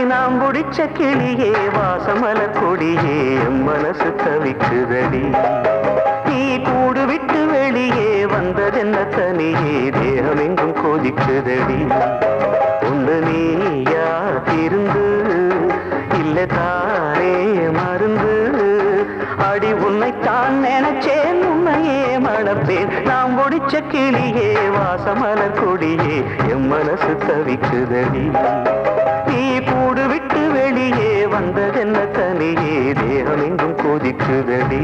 நாம் முடிச்ச கிளியே வாசமலர் கொடியே மனசு தவிக்குதடி நீ கூடு விட்டு வெளியே வந்ததென்ன தனியே தேகம் எங்கும் கொதிக்குதடி ஒன்று நீயா இருந்து இல்லை தானே மருந்து அடி உன்னைத்தான் நினைச்சேன் உன்னையே மணப்பேன் நாம் முடிச்ச கிளியே வாசமலர் கொடியே என் மனசு தவிக்குதடி நீ கூடு விட்டு வெளியே வந்ததென்ன தனியே தேகம் எங்கும் கொதிக்குதடி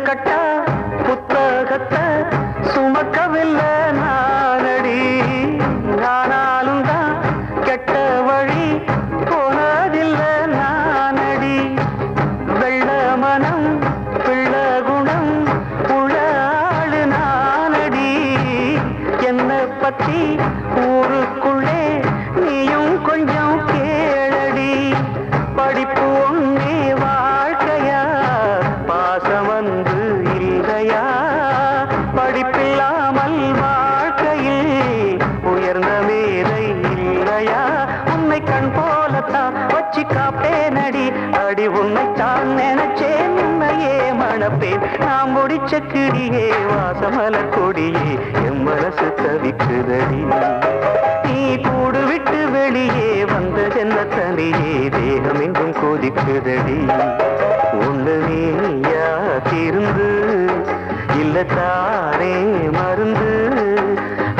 கட்டா புத்தகத்தை சுமக்கவில்லை நானடி நானாலும் தான் கெட்ட வழி போனதில்லை நானடி வெள்ள மனம் பிள்ள குணம் உளாளு நானடி என்னை பத்தி ஊருக்குள்ளே நீயும் கொஞ்சம் கேளடி படிப்பு ஒன்னே வாழ்க்கையா பாசம் வந்து இல்லையா படிப்பில்லாமல் வாழ்க்கையில் உயர்ந்த மேலை இல்லையா உன்னை கண் போலத்தான் வச்சு காப்பேனடி அடி உன்னைத்தான் நினைச்சேன் உன்னையே மணப்பேன் நாம் முடிச்ச கிளியே வாசமலர் கொடியே என் மனசு தவிக்குதடி நீ கூடு விட்டு வெளியே வந்ததென்ன தனியே தேகம் எங்கும் கொதிக்குதடி ஒன்று நீயா திருந்து இல்ல தானே மருந்து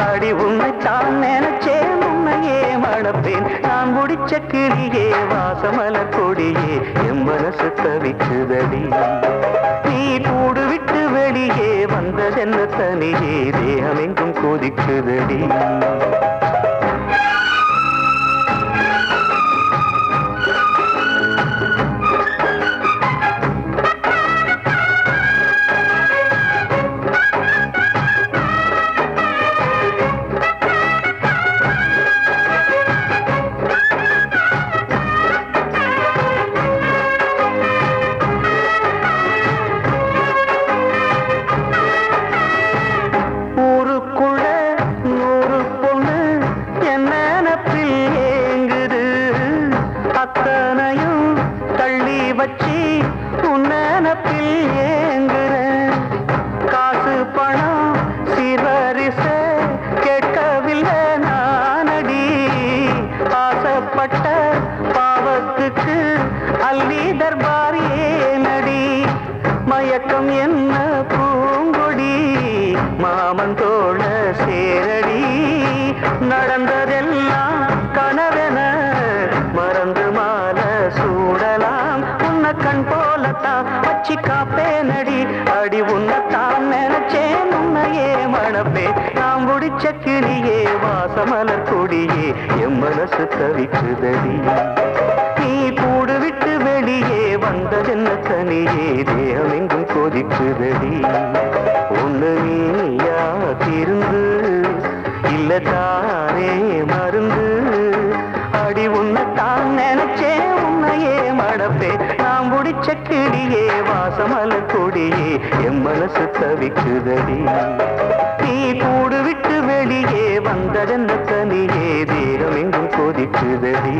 அடி உன்னைத்தான் நினைச்சேன் உன்னையே மணப்பேன் நான் முடிச்ச கிளியே வாசமலர் கொடியே என் மனசு தவிக்குதடி நீ கூடு விட்டு வெளியே வந்ததென்ன தனியே தேகம் எங்கும் கொதிக்குதடி அத்தனையும் தள்ளி வச்சி உன்னப்பில் ஏங்குற காசு பணம் சிவரிச கேட்கவில்லை நானடி ஆசைப்பட்ட பாவத்துக்கு அள்ளி தர்பார் ஏனடி மயக்கம் என்ன பூங்கொடி மாமன் தோழ சேரடி நடந்ததெல்லாம் கனவென மறந்து மால சூடலாம் உன்னை கண் போலத்தான் வச்சு காப்பேனடி அடி உன்னைத்தான் நினைச்சேன் உன்னையே மணப்பே நாம் முடிச்ச கிளியே வாசமலர் கொடியே என் மனசு தவிக்குதடி நீ கூடு விட்டு வெளியே வந்ததென்ன தனியே தேகம் எங்கும் கொதிக்குதடி ஒன்று நீயா திருந்து இல்ல தானே மருந்து அடி உன்னைத்தான் நினைச்சேன் உன்னையே மணப்பே நாம் முடிச்ச கிளியே வாசமலர் கொடியே என் மனசு தவிக்குதடி நீ கூடு விட்டு வெளியே வந்ததென்ன தனியே தேகம் எங்கும் கொதிக்குதடி